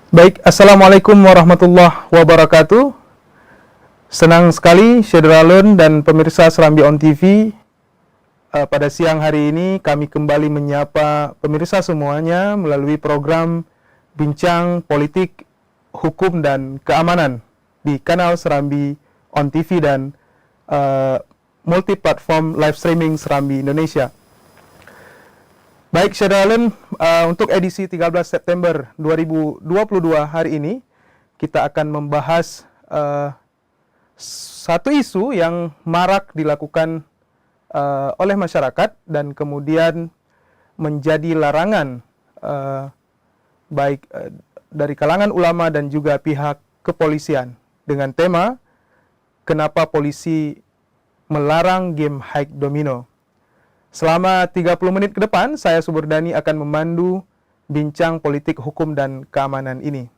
Baik, Assalamualaikum warahmatullahi wabarakatuh. Senang sekali Syederalun dan pemirsa Serambi On TV. Pada siang hari ini kami kembali menyapa pemirsa semuanya melalui program Bincang Politik, Hukum dan Keamanan di kanal Serambi On TV dan multi-platform live streaming Serambi Indonesia. Baik, Syederalun, untuk edisi 13 September 2022 hari ini kita akan membahas satu isu yang marak dilakukan oleh masyarakat dan kemudian menjadi larangan baik dari kalangan ulama dan juga pihak kepolisian dengan tema kenapa polisi melarang game hike domino. Selama 30 menit ke depan, saya Suburdani akan memandu bincang politik, hukum, dan keamanan ini.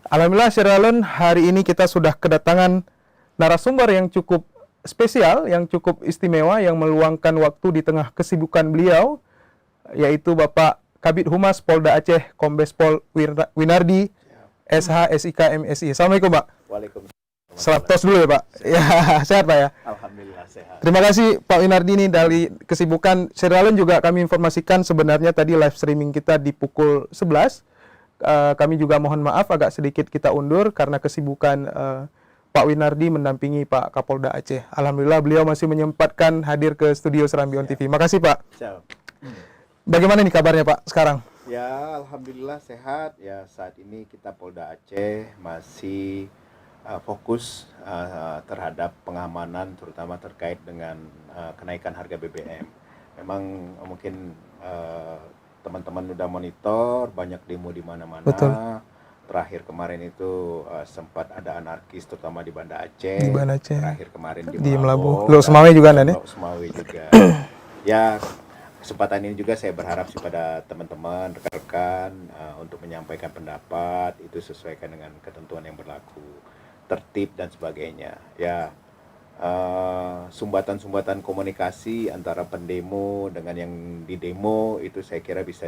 Alhamdulillah, Syederalun, hari ini kita sudah kedatangan narasumber yang cukup spesial, yang cukup istimewa, yang meluangkan waktu di tengah kesibukan beliau, yaitu Bapak Kabid Humas Polda Aceh, Kombes Pol Winardi, SH, SIK, MSI. Assalamualaikum, Pak. Waalaikumsalam. Salam tos dulu ya, Pak. Ya, sehat, Pak ya? Alhamdulillah sehat. Terima kasih Pak Winardi ini dari kesibukan Syederalun. Juga kami informasikan sebenarnya tadi live streaming kita di pukul 11. Kami juga mohon maaf agak sedikit kita undur karena kesibukan Pak Winardi mendampingi Pak Kapolda Aceh. Alhamdulillah beliau masih menyempatkan hadir ke studio Serambi On TV. Makasih Pak. Siap. Bagaimana nih kabarnya Pak sekarang? Ya, alhamdulillah sehat. Ya, saat ini kita Polda Aceh masih fokus terhadap pengamanan terutama terkait dengan kenaikan harga BBM. Memang mungkin teman-teman udah monitor banyak demo di mana-mana. Betul. Terakhir kemarin itu sempat ada anarkis terutama di Banda Aceh. Di Banda Aceh. Terakhir kemarin Di Melabuh. Melabuh. Lok Semawe juga ada nih. Lok Semawe juga. Ya, kesempatan ini juga saya berharap kepada teman-teman, rekan-rekan untuk menyampaikan pendapat itu sesuaikan dengan ketentuan yang berlaku, tertib dan sebagainya. Ya, sumbatan-sumbatan komunikasi antara pendemo dengan yang didemo itu saya kira bisa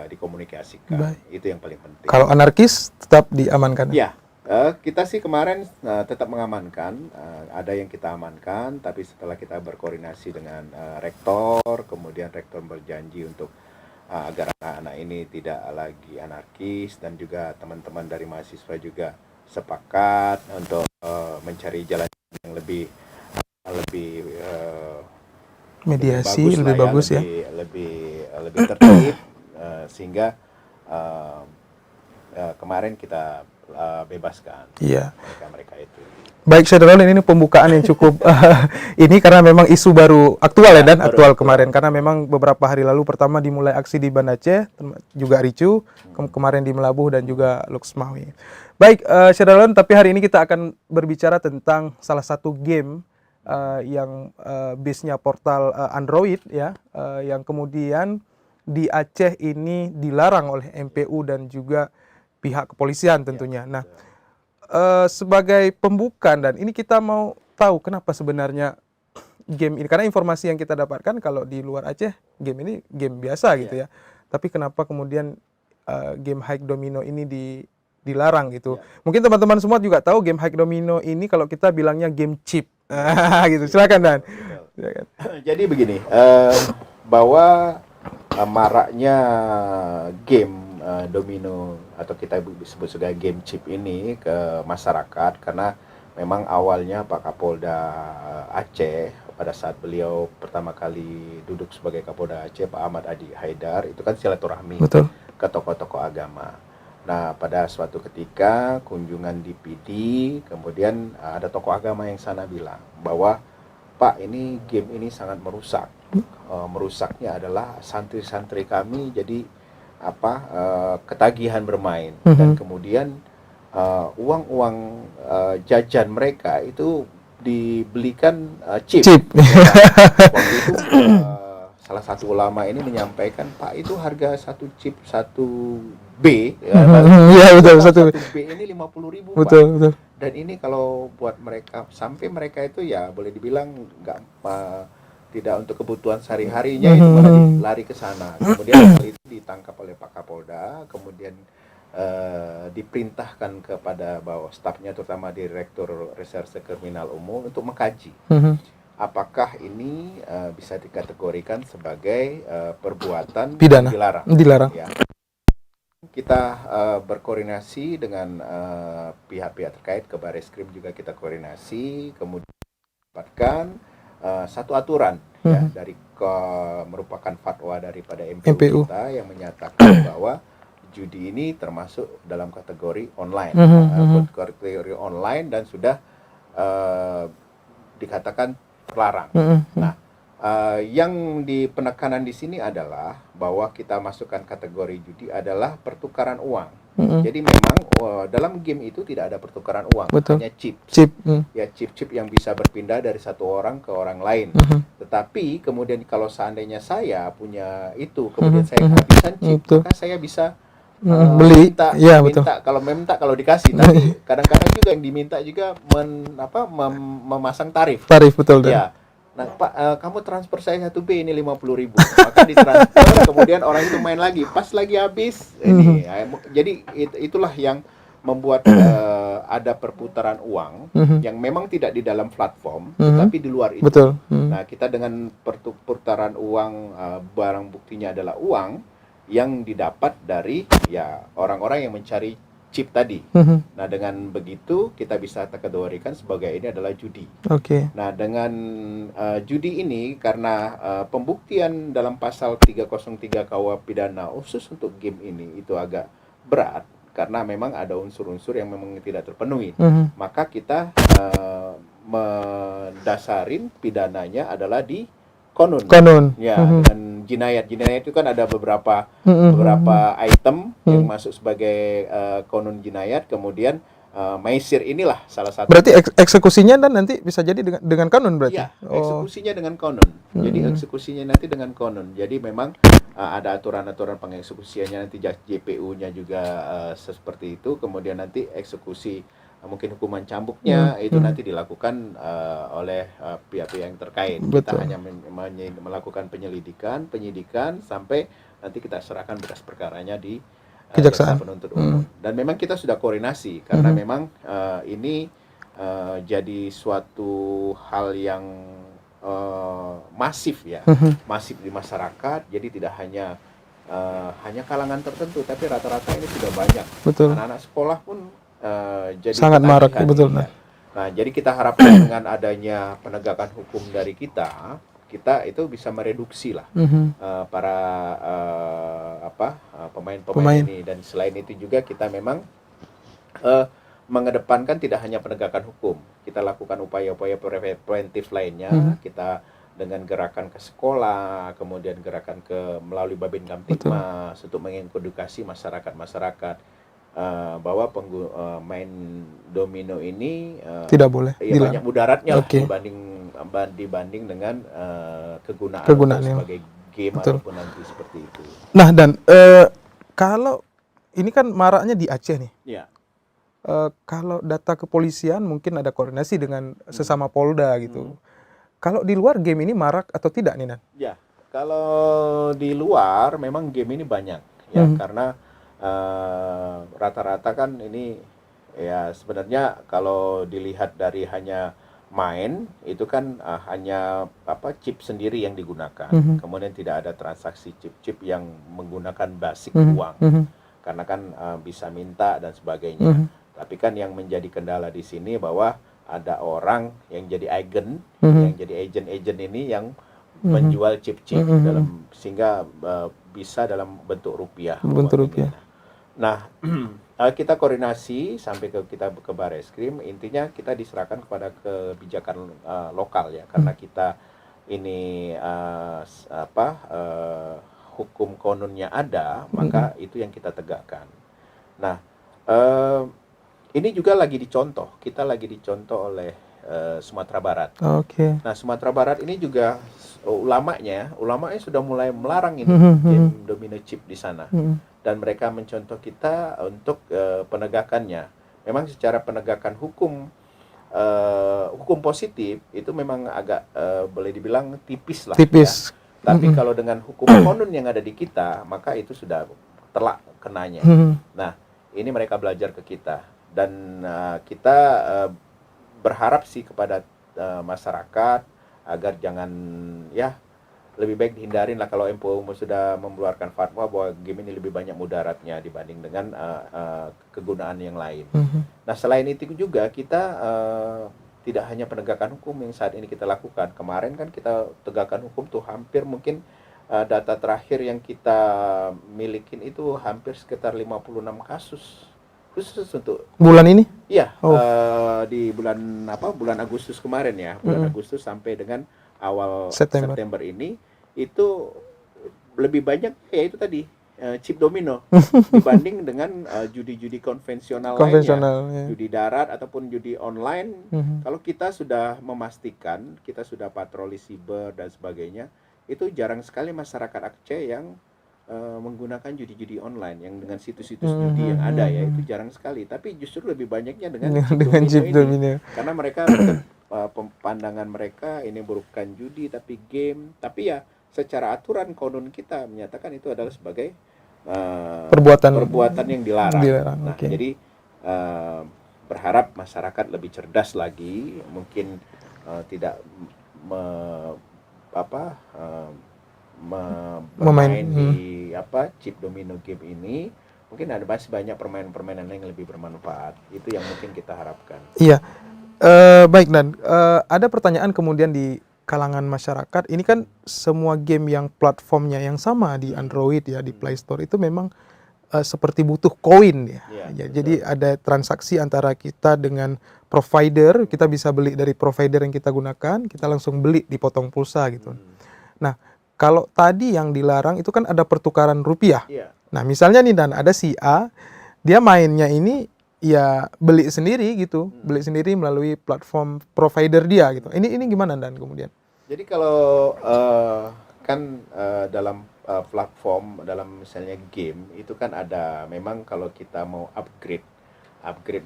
dikomunikasikan. Baik. Itu yang paling penting. Kalau anarkis tetap diamankan? Ya, kita sih kemarin tetap mengamankan. Ada yang kita amankan, tapi setelah kita berkoordinasi dengan rektor, kemudian rektor berjanji untuk agar anak-anak ini tidak lagi anarkis, dan juga teman-teman dari mahasiswa juga sepakat untuk mencari jalan yang lebih mediasi lebih bagus ya, lebih tertib, sehingga kemarin kita bebaskan mereka itu. Baik, Syederalun, ini pembukaan yang cukup ini karena memang isu baru aktual ya, dan aktual kemarin karena memang beberapa hari lalu pertama dimulai aksi di Banda Aceh, juga ricu, kemarin di Melabuh dan juga Lok Semawe. Baik, Syederalun, tapi hari ini kita akan berbicara tentang salah satu game yang base-nya portal Android ya, yang kemudian di Aceh ini dilarang oleh MPU dan juga pihak kepolisian tentunya. Nah, sebagai pembukaan, dan ini kita mau tahu kenapa sebenarnya game ini, karena informasi yang kita dapatkan kalau di luar Aceh game ini game biasa gitu ya, tapi kenapa kemudian game hike domino ini dilarang gitu. Mungkin teman-teman semua juga tahu game hike domino ini kalau kita bilangnya game cheap gitu. Silakan Dan. Silakan. Jadi begini, bahwa maraknya game domino atau kita disebut sebagai game chip ini ke masyarakat karena memang awalnya Pak Kapolda Aceh pada saat beliau pertama kali duduk sebagai Kapolda Aceh, Pak Ahmad Adi Haidar, itu kan silaturahmi ke tokoh-tokoh agama. Nah, pada suatu ketika kunjungan di PD, kemudian ada tokoh agama yang sana bilang bahwa Pak, ini game ini sangat merusak. Merusaknya adalah santri-santri kami jadi ketagihan bermain, dan kemudian uang-uang jajan mereka itu dibelikan chip. Waktu itu salah satu ulama ini menyampaikan, Pak, itu harga satu chip 1B satu B ini 50.000 Pak. Betul. Dan ini kalau buat mereka, sampai mereka itu ya boleh dibilang tidak untuk kebutuhan sehari-harinya, itu malah lari ke sana. Kemudian hal itu ditangkap oleh Pak Kapolda, kemudian diperintahkan kepada bawah stafnya, terutama Direktur Reserse Kriminal Umum, untuk mengkaji apakah ini bisa dikategorikan sebagai perbuatan Pidana. Dilarang. Ya. Kita berkoordinasi dengan pihak-pihak terkait, ke Bareskrim juga kita koordinasi, kemudian mendapatkan satu aturan ya dari merupakan fatwa daripada MPU kita yang menyatakan bahwa judi ini termasuk dalam kategori online, kategori online dan sudah dikatakan terlarang. Nah, yang penekanan di sini adalah bahwa kita masukkan kategori judi adalah pertukaran uang. Jadi memang dalam game itu tidak ada pertukaran uang, hanya chip. Ya, chip-chip yang bisa berpindah dari satu orang ke orang lain. Tetapi kemudian kalau seandainya saya punya itu, kemudian saya kehabisan chip, maka saya bisa beli, minta. Kalau minta, kalau dikasih, tapi kadang-kadang juga yang diminta juga memasang tarif. Betul. Ya. Nah, Pak, kamu transfer saya 1B ini 50.000. Maka ditransfer, kemudian orang itu main lagi, pas lagi habis ini. Jadi itulah yang membuat ada perputaran uang yang memang tidak di dalam platform, tetapi di luar itu. Betul. Nah, kita dengan perputaran uang, barang buktinya adalah uang yang didapat dari ya orang-orang yang mencari chip tadi. Nah, dengan begitu kita bisa kategorikan sebagai ini adalah judi. Nah, dengan judi ini karena pembuktian dalam pasal 303 KUH pidana khusus untuk game ini itu agak berat karena memang ada unsur-unsur yang memang tidak terpenuhi. Maka kita mendasarin pidananya adalah di konon. Ya, dan jinayat itu kan ada beberapa item yang masuk sebagai konon jinayat, kemudian maisir inilah salah satu. Berarti eksekusinya dan nanti bisa jadi dengan konon berarti. Ya, eksekusinya dengan konon. Jadi eksekusinya nanti dengan konon. Jadi memang ada aturan-aturan pengeksekusiannya, nanti JPU-nya juga seperti itu. Kemudian nanti eksekusi mungkin hukuman cambuknya itu nanti dilakukan oleh pihak-pihak yang terkait. Kita hanya melakukan penyidikan sampai nanti kita serahkan berkas perkaranya di jaksa penuntut umum. Dan memang kita sudah koordinasi karena memang ini jadi suatu hal yang masif ya, masif di masyarakat. Jadi tidak hanya kalangan tertentu, tapi rata-rata ini sudah banyak. Anak-anak sekolah pun jadi sangat marak, betul. Ya. Nah, jadi kita harapkan dengan adanya penegakan hukum dari kita itu bisa mereduksi lah para pemain ini. Dan selain itu juga kita memang mengedepankan tidak hanya penegakan hukum, kita lakukan upaya-upaya preventif lainnya. Kita dengan gerakan ke sekolah, kemudian gerakan melalui Babin Kamtibmas untuk mengedukasi masyarakat bahwa main domino ini tidak boleh, banyak mudaratnya lah dibanding dengan kegunaan sebagai game ataupun nanti seperti itu. Nah, dan kalau ini kan maraknya di Aceh nih. Ya. Kalau data kepolisian mungkin ada koordinasi dengan sesama Polda gitu. Kalau di luar game ini marak atau tidak nih, Nan? Ya, kalau di luar memang game ini banyak ya, karena rata-rata kan ini ya sebenarnya kalau dilihat dari hanya main itu kan hanya chip sendiri yang digunakan, kemudian tidak ada transaksi chip-chip yang menggunakan basic uang, karena kan bisa minta dan sebagainya. Tapi kan yang menjadi kendala di sini bahwa ada orang yang jadi agen, yang jadi agent ini yang menjual chip-chip dalam sehingga bisa dalam bentuk rupiah. Nah, kita koordinasi sampai kita ke Bareskrim, intinya kita diserahkan kepada kebijakan lokal ya, karena kita ini hukum kononnya ada, maka itu yang kita tegakkan. Nah, ini juga kita lagi dicontoh oleh Sumatera Barat. Nah, Sumatera Barat ini juga ulamanya sudah mulai melarang ini game domino chip di sana. Dan mereka mencontoh kita untuk penegakannya. Memang secara penegakan hukum positif itu memang agak boleh dibilang tipis lah. Ya. Tapi kalau dengan hukum konon yang ada di kita, maka itu sudah telak kenanya. Nah, ini mereka belajar ke kita, dan kita berharap sih kepada masyarakat agar jangan, ya lebih baik dihindarin lah kalau MPO sudah mengeluarkan fatwa bahwa game ini lebih banyak mudaratnya dibanding dengan kegunaan yang lain. Nah, selain itu juga kita tidak hanya penegakan hukum yang saat ini kita lakukan. Kemarin kan kita tegakkan hukum tuh hampir mungkin data terakhir yang kita milikin itu hampir sekitar 56 kasus khusus untuk Bulan ini? iya, Oh. di bulan Agustus kemarin ya, bulan Agustus sampai dengan awal September. September ini itu lebih banyak ya itu tadi chip domino dibanding dengan judi-judi konvensional Konvensional, lainnya, ya. judi darat ataupun judi online. Kalau kita sudah memastikan, kita sudah patroli siber dan sebagainya, itu jarang sekali masyarakat Aceh yang menggunakan judi-judi online yang dengan situs-situs judi yang ada ya, itu jarang sekali. Tapi justru lebih banyaknya dengan chip domino ini. Karena mereka pandangan mereka ini bukan judi tapi game. Tapi ya secara aturan konon kita menyatakan itu adalah sebagai perbuatan yang dilarang. Nah, jadi berharap masyarakat lebih cerdas lagi, mungkin tidak bermain di chip domino game ini. Mungkin ada masih banyak permainan-permainan yang lebih bermanfaat. Itu yang mungkin kita harapkan. Iya. Baik, dan ada pertanyaan kemudian di kalangan masyarakat. Ini kan semua game yang platformnya yang sama di Android ya, di Play Store itu memang seperti butuh koin ya. Ya, jadi ada transaksi antara kita dengan provider, kita bisa beli dari provider yang kita gunakan, kita langsung beli dipotong pulsa gitu. Nah, kalau tadi yang dilarang itu kan ada pertukaran rupiah. Nah, misalnya nih Dan, ada si A, dia mainnya ini ya beli sendiri gitu, beli sendiri melalui platform provider dia gitu. Ini gimana Dan kemudian? Jadi kalau dalam platform, dalam misalnya game itu kan ada, memang kalau kita mau upgrade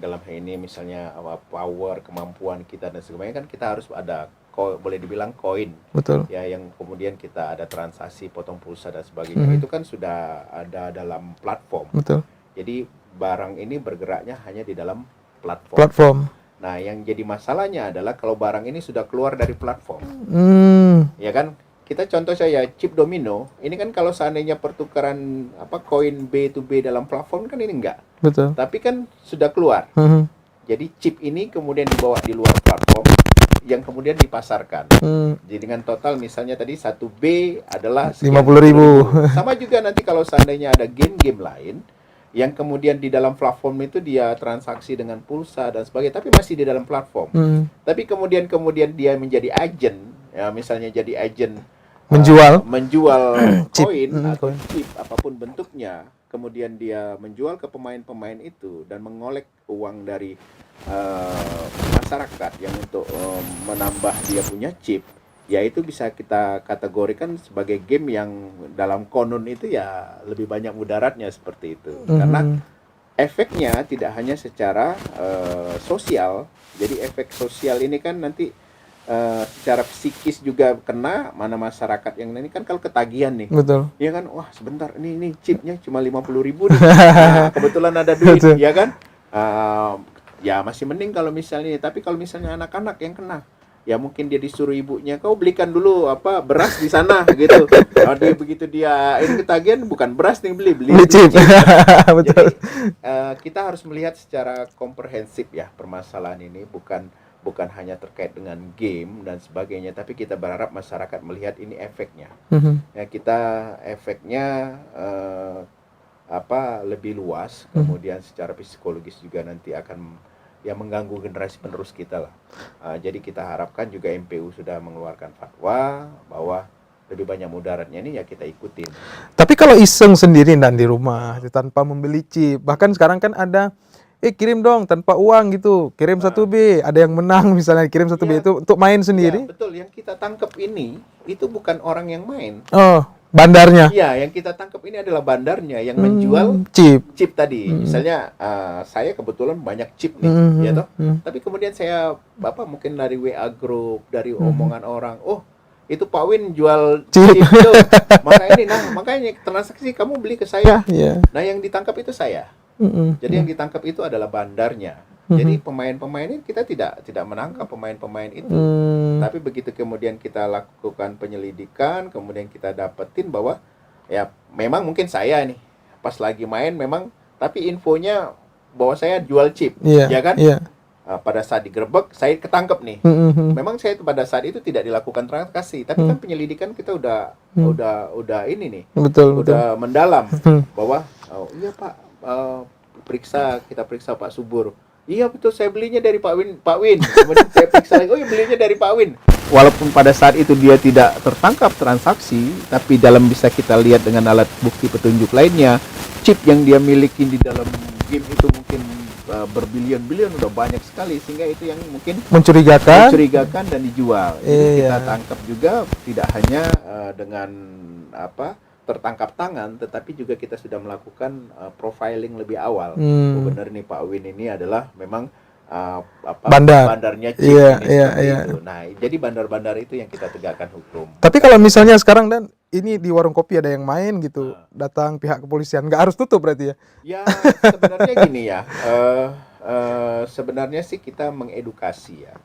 dalam hal ini misalnya power, kemampuan kita dan sebagainya, kan kita harus ada boleh dibilang koin. Betul. Ya, yang kemudian kita ada transaksi potong pulsa dan sebagainya. Itu kan sudah ada dalam platform. Betul. Jadi barang ini bergeraknya hanya di dalam platform. Platform. Nah, yang jadi masalahnya adalah kalau barang ini sudah keluar dari platform. Ya kan? Kita contoh saya chip domino, ini kan kalau seandainya pertukaran koin B to B dalam platform kan ini enggak. Betul. Tapi kan sudah keluar. Jadi chip ini kemudian dibawa di luar platform yang kemudian dipasarkan. Jadi dengan total misalnya tadi 1B adalah 50.000. Sama juga nanti kalau seandainya ada game-game lain yang kemudian di dalam platform itu dia transaksi dengan pulsa dan sebagainya, tapi masih di dalam platform. Tapi kemudian dia menjadi agen, ya misalnya jadi agen menjual koin atau chip apapun bentuknya, kemudian dia menjual ke pemain-pemain itu dan mengolek uang dari masyarakat yang untuk menambah dia punya chip, ya itu bisa kita kategorikan sebagai game yang dalam konon itu ya lebih banyak mudaratnya seperti itu. Karena efeknya tidak hanya secara sosial. Jadi efek sosial ini kan nanti secara psikis juga kena, mana masyarakat yang ini kan kalau ketagihan nih. Betul. Ya kan, wah sebentar ini chipnya cuma 50.000 nih. Nah, kebetulan ada duit. Betul. Ya kan? Ya masih mending kalau misalnya, tapi kalau misalnya anak-anak yang kena, ya mungkin dia disuruh ibunya, kau belikan dulu beras di sana gitu. Begitu dia ini ketagihan, bukan beras nih beli chip. Betul. Jadi kita harus melihat secara komprehensif ya permasalahan ini, bukan hanya terkait dengan game dan sebagainya, tapi kita berharap masyarakat melihat ini efeknya. Ya, kita efeknya lebih luas, kemudian secara psikologis juga nanti akan mengganggu generasi penerus kita lah. Jadi kita harapkan juga MPU sudah mengeluarkan fatwa bahwa lebih banyak mudaratnya ini ya kita ikutin. Tapi kalau iseng sendiri dan di rumah tanpa membeli chip, bahkan sekarang kan ada kirim dong tanpa uang gitu, kirim 1B, ada yang menang misalnya kirim 1B itu untuk main sendiri. Ya, betul, yang kita tangkap ini itu bukan orang yang main. Oh, bandarnya. Iya, yang kita tangkap ini adalah bandarnya yang menjual chip tadi. Misalnya saya kebetulan banyak chip nih, ya toh. Tapi kemudian saya mungkin dari WA group, dari omongan orang, oh itu Pak Win jual chip itu. Makanya transaksi kamu beli ke saya. Nah, yang ditangkap itu saya. Jadi yang ditangkap itu adalah bandarnya. Jadi pemain-pemain ini kita tidak menangkap pemain-pemain itu. Tapi begitu kemudian kita lakukan penyelidikan, kemudian kita dapetin bahwa ya memang mungkin saya nih pas lagi main memang, tapi infonya bahwa saya jual chip, ya kan? Pada saat digerebek saya ketangkep nih. Memang saya pada saat itu tidak dilakukan transaksi, tapi kan penyelidikan kita udah ini nih, udah mendalam bahwa oh iya Pak, kita periksa Pak Subur. Iya betul, saya belinya dari Pak Win. Kemudian saya periksa lagi, oh iya belinya dari Pak Win. Walaupun pada saat itu dia tidak tertangkap transaksi, tapi dalam bisa kita lihat dengan alat bukti petunjuk lainnya, chip yang dia miliki di dalam game itu mungkin berbilion-bilion, udah banyak sekali, sehingga itu yang mungkin mencurigakan dan dijual. Jadi kita tangkap juga tidak hanya dengan tertangkap tangan, tetapi juga kita sudah melakukan profiling lebih awal. Benar nih Pak Win ini adalah memang bandarnya chip itu. Nah, jadi bandar-bandar itu yang kita tegakkan hukum. Tapi kalau misalnya sekarang dan ini di warung kopi ada yang main gitu, datang pihak kepolisian, nggak harus tutup berarti ya? Ya sebenarnya gini ya, sebenarnya sih kita mengedukasi ya.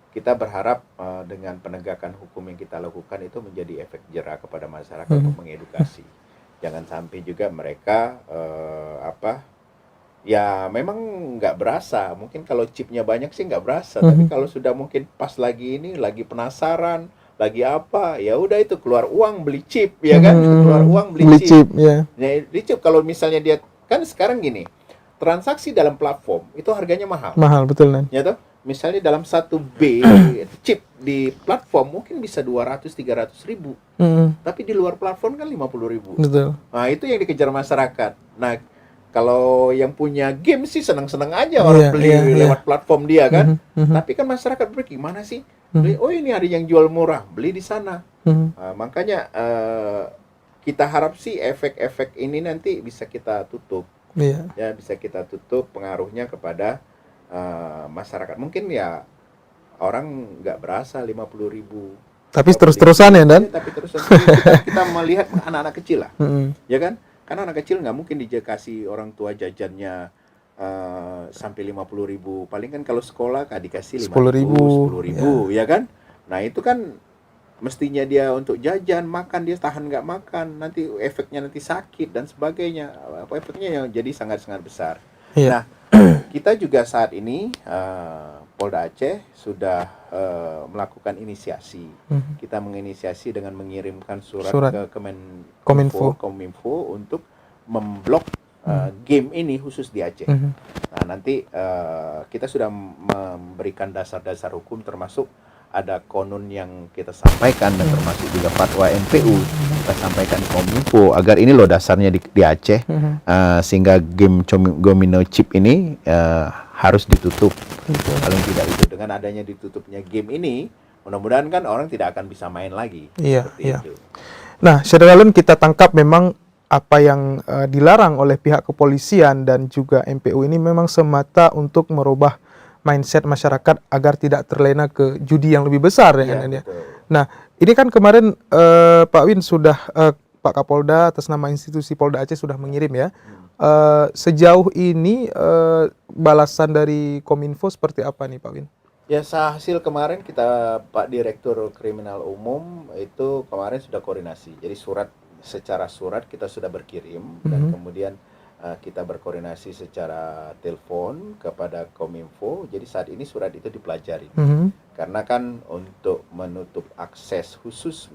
Kita berharap dengan penegakan hukum yang kita lakukan itu menjadi efek jera kepada masyarakat untuk mengedukasi. Jangan sampai juga mereka ya memang nggak berasa. Mungkin kalau chipnya banyak sih nggak berasa, tapi kalau sudah mungkin pas lagi ini lagi penasaran, lagi apa, ya udah itu keluar uang beli chip, ya kan? Keluar uang beli chip. Nah, beli chip kalau misalnya dia kan sekarang gini, transaksi dalam platform itu harganya mahal. Mahal betul kan? Ya toh? Misalnya dalam 1B chip di platform mungkin bisa 200-300 ribu, tapi di luar platform kan 50 ribu. Betul. Nah itu yang dikejar masyarakat. Nah kalau yang punya game sih senang-senang aja orang beli lewat platform dia kan. Tapi kan masyarakat berpikir gimana sih? Beli, oh ini ada yang jual murah, beli di sana. Nah, makanya kita harap sih efek-efek ini nanti bisa kita tutup. Ya bisa kita tutup pengaruhnya kepada masyarakat. Mungkin ya orang nggak berasa 50 ribu. Tapi terus-terusan ya Dan? Tapi terus kita melihat anak-anak kecil lah, ya kan? Karena anak kecil nggak mungkin dikasih orang tua jajannya sampai 50 ribu. Paling kan kalau sekolah dikasih 10 ribu, ya kan? Nah itu kan mestinya dia untuk jajan, makan dia tahan nggak makan, nanti efeknya nanti sakit dan sebagainya. Efeknya yang jadi sangat-sangat besar. Nah kita juga saat ini Polda Aceh sudah melakukan inisiasi. Kita menginisiasi dengan mengirimkan surat ke Kominfo untuk memblok game ini khusus di Aceh. Nah nanti kita sudah memberikan dasar-dasar hukum, termasuk ada konun yang kita sampaikan dan termasuk juga fatwa MPU kita sampaikan ke Kominfo agar ini loh dasarnya di Aceh, sehingga game domino chip ini harus ditutup. Paling tidak itu, dengan adanya ditutupnya game ini, mudah-mudahan kan orang tidak akan bisa main lagi. Itu. Nah, Syederalun kita tangkap memang apa yang dilarang oleh pihak kepolisian dan juga MPU ini memang semata untuk merubah mindset masyarakat agar tidak terlena ke judi yang lebih besar ya. Nah, ini kan kemarin Pak Win sudah Pak Kapolda atas nama institusi Polda Aceh sudah mengirim ya. Sejauh ini balasan dari Kominfo seperti apa nih Pak Win? Ya, hasil kemarin kita Pak Direktur Kriminal Umum itu kemarin sudah koordinasi. Jadi secara surat kita sudah berkirim dan kemudian kita berkoordinasi secara telepon kepada Kominfo. Jadi saat ini surat itu dipelajari. Karena kan untuk menutup akses khusus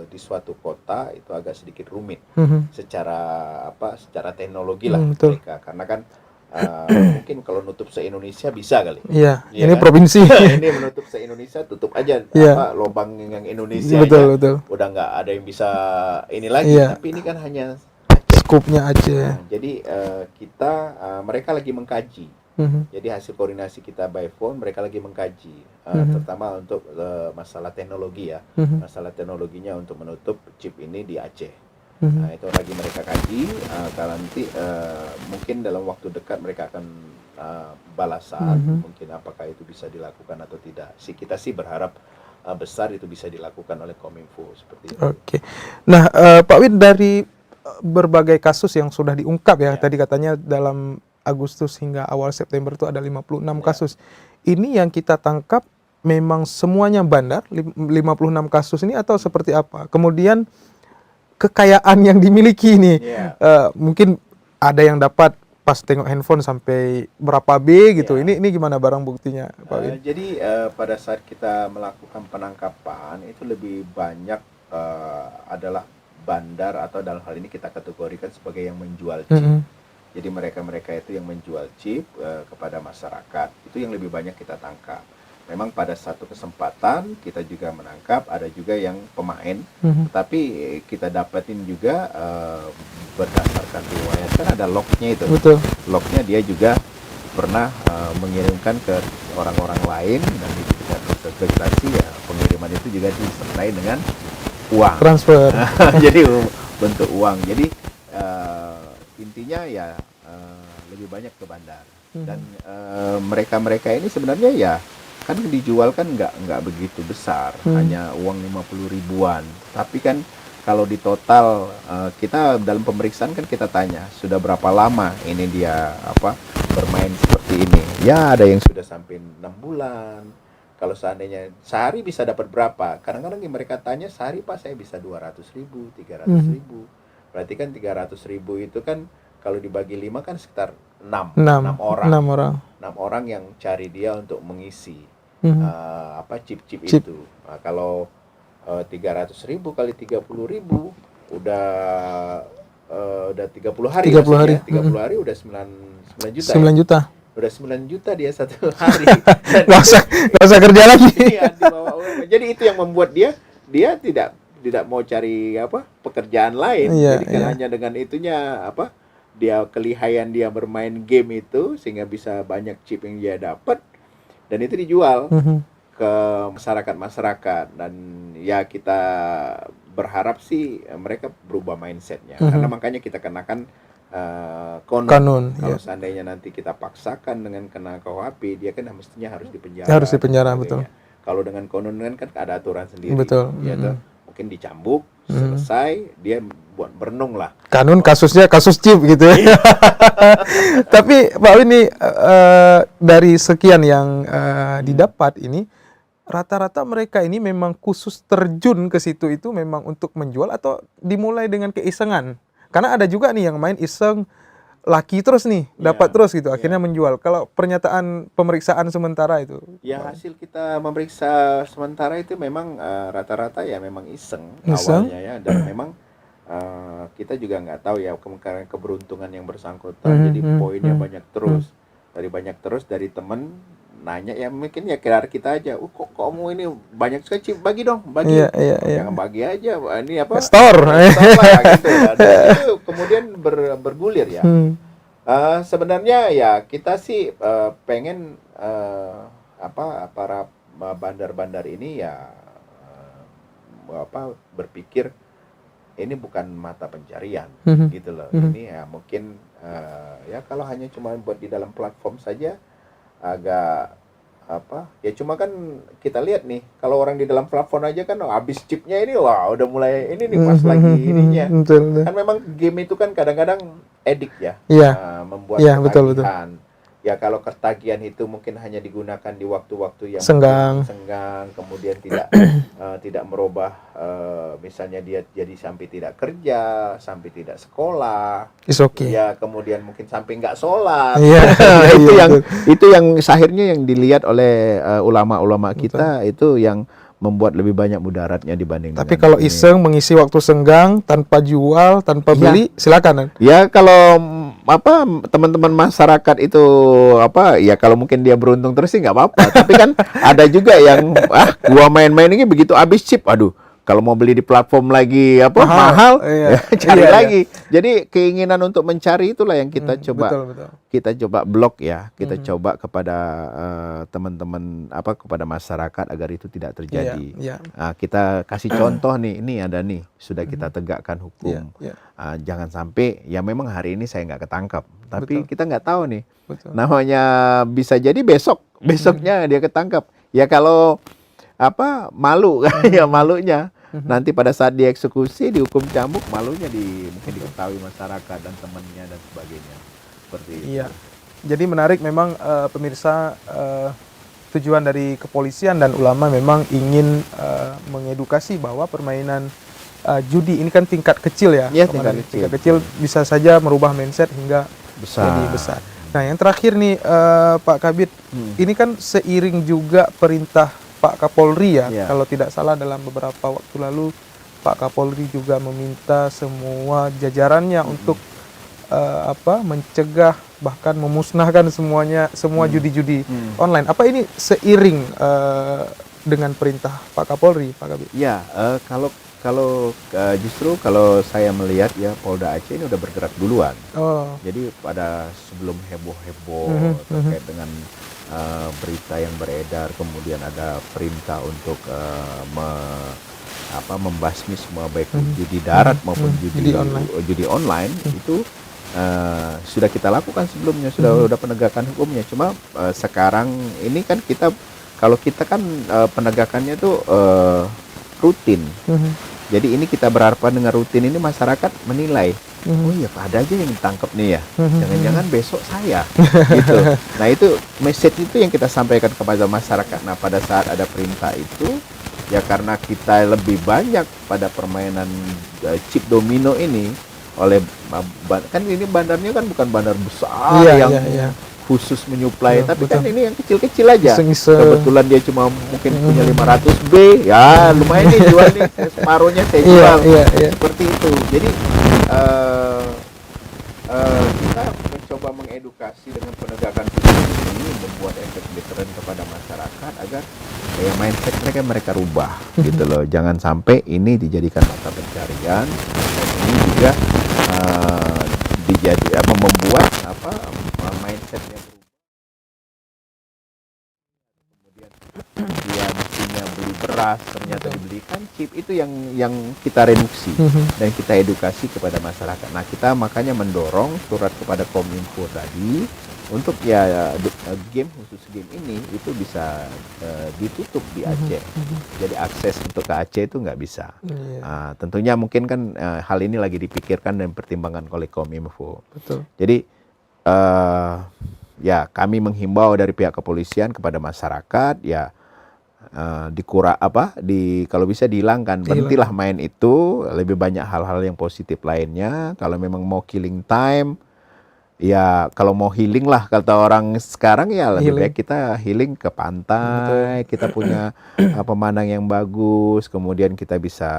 di suatu kota itu agak sedikit rumit secara teknologi lah mereka. Karena kan mungkin kalau nutup se-Indonesia bisa kali. Iya, ya ini kan? provinsi. Ini menutup se-Indonesia, tutup aja lubang yang Indonesia. Betul. Udah nggak ada yang bisa ini lagi. Tapi ini kan hanya skupnya Aceh. Nah, jadi mereka lagi mengkaji. Jadi hasil koordinasi kita by phone, mereka lagi mengkaji, terutama untuk masalah teknologi ya, masalah teknologinya untuk menutup chip ini di Aceh. Nah, itu lagi mereka kaji. Kalau nanti mungkin dalam waktu dekat mereka akan balasan, mungkin apakah itu bisa dilakukan atau tidak. Kita sih berharap besar itu bisa dilakukan oleh Kominfo seperti itu. Oke. Nah, Pak Win, dari berbagai kasus yang sudah diungkap ya. Ya. Tadi katanya dalam Agustus hingga awal September itu ada 56 Ya. kasus. Ini yang kita tangkap memang semuanya bandar, 56 kasus ini atau seperti apa? Kemudian kekayaan yang dimiliki ini, Ya. mungkin ada yang dapat pas tengok handphone sampai berapa B gitu. Ya. Ini gimana barang buktinya, Pak Win? Jadi pada saat kita melakukan penangkapan itu lebih banyak adalah bandar, atau dalam hal ini kita kategorikan sebagai yang menjual chip. Mhm. Jadi mereka itu yang menjual chip kepada masyarakat, itu yang lebih banyak kita tangkap. Memang pada satu kesempatan kita juga menangkap ada juga yang pemain, Mhm. tapi kita dapatin juga berdasarkan riwayat, kan ada lognya itu. Betul. Lognya dia juga pernah mengirimkan ke orang-orang lain, dan itu tidak terintegrasi, ya pengiriman itu juga disertai dengan uang. Transfer. Jadi bentuk uang. Jadi intinya ya lebih banyak ke bandar. Dan mereka ini sebenarnya ya kan dijual kan nggak begitu besar, hanya uang 50 ribuan. Tapi kan kalau di total kita dalam pemeriksaan kan kita tanya sudah berapa lama ini dia bermain seperti ini. Ya ada yang sudah sampai 6 bulan. Kalau seandainya sehari bisa dapat berapa? Kadang-kadang mereka tanya sehari Pak saya bisa 200 ribu, 300 ribu. Berarti kan 300 ribu itu kan kalau dibagi 5 kan sekitar 6 orang. 6 orang yang cari dia untuk mengisi chip-chip itu. Nah, kalau 300 ribu kali 30 ribu udah 30 hari. 30 hari. 30 hari udah 9 juta. 9 juta. Udah 9 juta dia satu hari. Nggak usah kerja lagi. Iya, di bawah UMR. Jadi itu yang membuat dia tidak mau cari pekerjaan lain. Iya, Jadi kan iya. hanya dengan itunya dia kelihayan dia bermain game itu sehingga bisa banyak chip yang dia dapat, dan itu dijual ke masyarakat, dan ya kita berharap sih mereka berubah mindsetnya, karena makanya kita kenakan Kanun, kalau ya. seandainya nanti kita paksakan dengan kena KUHP, dia kan mestinya harus dipenjara. Harus dipenjara, dan betul. sebagainya. Kalau dengan konun kan ada aturan sendiri. Betul. Ya, toh. Mungkin dicambuk, selesai, dia buat berenung lah. Kanun kasusnya kasus chip gitu ya. Tapi Pak Win ini dari sekian yang didapat ini, rata-rata mereka ini memang khusus terjun ke situ itu memang untuk menjual atau dimulai dengan keisengan? Karena ada juga nih yang main iseng, laki terus nih, dapat terus gitu, akhirnya menjual. Kalau pernyataan pemeriksaan sementara itu? Ya hasil kita memeriksa sementara itu memang rata-rata ya memang iseng awalnya ya, dan memang kita juga nggak tahu ya kemungkinan keberuntungan yang bersangkutan. Jadi poinnya banyak terus, dari temen nanya ya, mungkin ya kira kita aja, kok kamu ini banyak sekali chip, bagi dong, bagi. Jangan bagi aja, ini store lah, gitu. Dan itu kemudian bergulir ya. Sebenarnya ya kita sih pengen para bandar-bandar ini ya berpikir ini bukan mata pencarian gitu loh. Ini ya mungkin ya kalau hanya cuma buat di dalam platform saja agak ya cuma kan kita lihat nih kalau orang di dalam platform aja kan habis chipnya ini udah mulai ini nih pas lagi ininya. Betul. Kan memang game itu kan kadang-kadang edik ya, membuat ketagihan. Ya kalau ketagihan itu mungkin hanya digunakan di waktu-waktu yang senggang, kemudian tidak merubah misalnya dia jadi sampai tidak kerja, sampai tidak sekolah. Ya kemudian mungkin sampai nggak sholat. Itu yang akhirnya yang dilihat oleh ulama-ulama kita. Itu yang membuat lebih banyak mudaratnya dibanding. Tapi kalau iseng mengisi waktu senggang tanpa jual, tanpa beli, silakan. Ya kalau teman-teman masyarakat itu ya kalau mungkin dia beruntung terus sih nggak apa-apa. Tapi kan ada juga yang gua main-main ini begitu habis chip, aduh. Kalau mau beli di platform lagi mahal cari lagi. Jadi keinginan untuk mencari itulah yang kita coba kita coba blok ya. Kita coba kepada teman-teman kepada masyarakat agar itu tidak terjadi. Nah, kita kasih contoh nih, ini ada nih sudah kita tegakkan hukum. Jangan sampai ya memang hari ini saya nggak ketangkap, tapi kita nggak tahu nih. Namanya bisa jadi besoknya dia ketangkap. Ya kalau malu kan ya malunya. nanti pada saat dieksekusi dihukum cambuk, malunya mungkin diketahui masyarakat dan temannya dan sebagainya. Seperti itu. Iya. Jadi menarik memang pemirsa, tujuan dari kepolisian dan ulama memang ingin mengedukasi bahwa permainan judi ini kan tingkat kecil ya. Iya, tingkat kecil. Tingkat kecil bisa saja merubah mindset hingga jadi besar. Nah, yang terakhir nih Pak Kabid, ini kan seiring juga perintah Pak Kapolri ya, Iya. kalau tidak salah dalam beberapa waktu lalu Pak Kapolri juga meminta semua jajarannya untuk mencegah bahkan memusnahkan semua judi-judi online. Apa ini seiring dengan perintah Pak Kapolri, Pak Kabid? Ya, justru kalau saya melihat ya, Polda Aceh ini udah bergerak duluan. Oh, Jadi sebelum heboh-heboh terkait dengan berita yang beredar, kemudian ada perintah untuk membasmi semua baik judi darat maupun judi online itu sudah kita lakukan sebelumnya, sudah penegakan hukumnya. Cuma sekarang ini kan kalau kita kan penegakannya itu rutin. Jadi ini kita berharapan dengan rutin ini masyarakat menilai, oh iya ada aja yang ditangkap nih ya, jangan-jangan besok saya, gitu. Nah itu message itu yang kita sampaikan kepada masyarakat. Nah pada saat ada perintah itu, ya karena kita lebih banyak pada permainan chip domino ini, kan ini bandarnya kan bukan bandar besar khusus menyuplai, tapi kan ini yang kecil-kecil aja. Kebetulan dia cuma mungkin punya 500 B, ya lumayan nih jual nih, separuhnya saya jual. Seperti itu. Jadi kita mencoba mengedukasi dengan penegakan hukum ini, membuat efek deteren kepada masyarakat agar mindset mereka rubah, gitu loh. Jangan sampai ini dijadikan mata pencarian, dan ini juga membuat mindsetnya berubah. Kemudian dia mestinya beli beras, ternyata dibelikan chip. Itu yang kita reduksi dan kita edukasi kepada masyarakat. Nah kita makanya mendorong surat kepada Kominfo tadi untuk game, khusus game ini itu bisa ditutup di Aceh. Jadi akses untuk ke Aceh itu nggak bisa. Tentunya mungkin kan hal ini lagi dipikirkan dan pertimbangan oleh Kominfo. Betul. Jadi kami menghimbau dari pihak kepolisian kepada masyarakat kalau bisa dihilangkan, berhentilah main itu, lebih banyak hal-hal yang positif lainnya. Kalau memang mau killing time, ya kalau mau healing lah kata orang sekarang, ya lebih baik kita healing ke pantai. Kita punya pemandangan yang bagus, kemudian kita bisa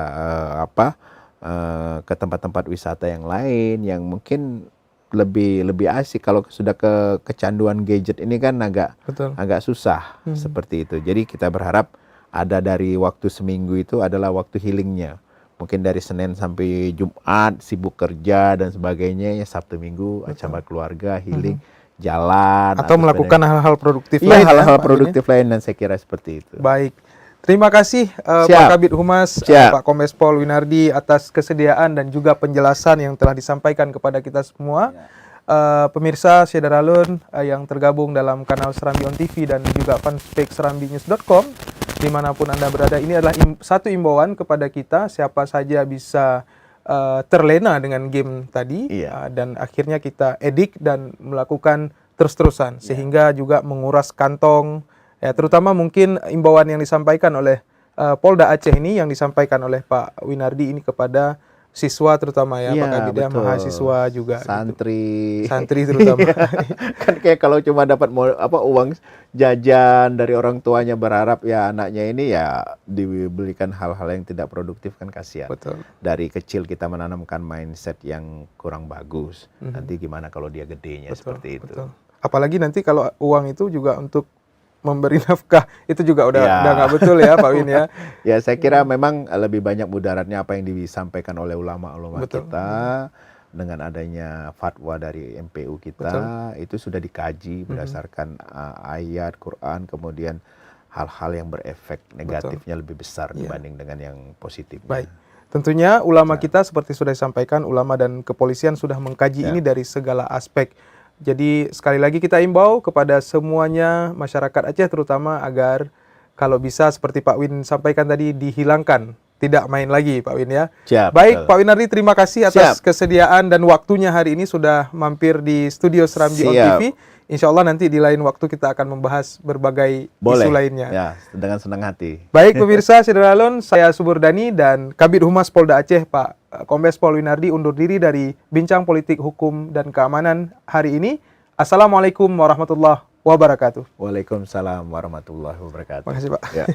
ke tempat-tempat wisata yang lain yang mungkin lebih asik. Kalau sudah kecanduan gadget ini kan agak susah seperti itu. Jadi kita berharap ada dari waktu seminggu itu adalah waktu healingnya. Mungkin dari Senin sampai Jumat sibuk kerja dan sebagainya, ya Sabtu Minggu sama keluarga healing, jalan atau melakukan hal-hal produktif lain. Iya, hal-hal produktif lain, dan saya kira seperti itu. Baik. Terima kasih Pak Kabid Humas, Pak Kombes Pol Winardi atas kesediaan dan juga penjelasan yang telah disampaikan kepada kita semua. Pemirsa Syedaralun yang tergabung dalam kanal Serambi On TV dan juga fanspage-serambinews.com dimanapun Anda berada, ini adalah satu imbauan kepada kita, siapa saja bisa terlena dengan game tadi dan akhirnya kita edik dan melakukan terus-terusan sehingga juga menguras kantong. Ya, terutama mungkin imbauan yang disampaikan oleh Polda Aceh ini, yang disampaikan oleh Pak Winardi ini kepada siswa terutama ya, Pak Kabid, ya, mahasiswa juga, santri terutama. Kan kayak kalau cuma dapat uang jajan dari orang tuanya, berharap ya anaknya ini ya dibelikan hal-hal yang tidak produktif, kan kasihan. Betul. Dari kecil kita menanamkan mindset yang kurang bagus, nanti gimana kalau dia gedenya seperti itu. Betul. Apalagi nanti kalau uang itu juga untuk memberi nafkah, itu juga udah nggak betul ya Pak Win ya. Ya saya kira memang lebih banyak mudaratnya apa yang disampaikan oleh ulama-ulama kita dengan adanya fatwa dari MPU kita. Itu sudah dikaji berdasarkan ayat Quran, kemudian hal-hal yang berefek negatifnya lebih besar dibanding dengan yang positifnya. Baik. Tentunya ulama kita seperti sudah disampaikan, ulama dan kepolisian sudah mengkaji ini dari segala aspek. Jadi sekali lagi kita imbau kepada semuanya, masyarakat Aceh terutama, agar kalau bisa seperti Pak Win sampaikan tadi, dihilangkan tidak main lagi Pak Win ya. Siap, Baik betul. Pak Winardi, terima kasih atas Siap. kesediaan dan waktunya hari ini sudah mampir di studio Serambi On Siap. TV. Insya Allah nanti di lain waktu kita akan membahas berbagai Boleh. isu lainnya. Ya, dengan senang hati. Baik pemirsa Sidralun, saya Subur Dani dan Kabid Humas Polda Aceh Pak Kombes Pol Winardi undur diri dari Bincang Politik Hukum dan Keamanan hari ini. Assalamualaikum warahmatullahi wabarakatuh. Waalaikumsalam warahmatullahi wabarakatuh. Terima kasih Pak. Ya.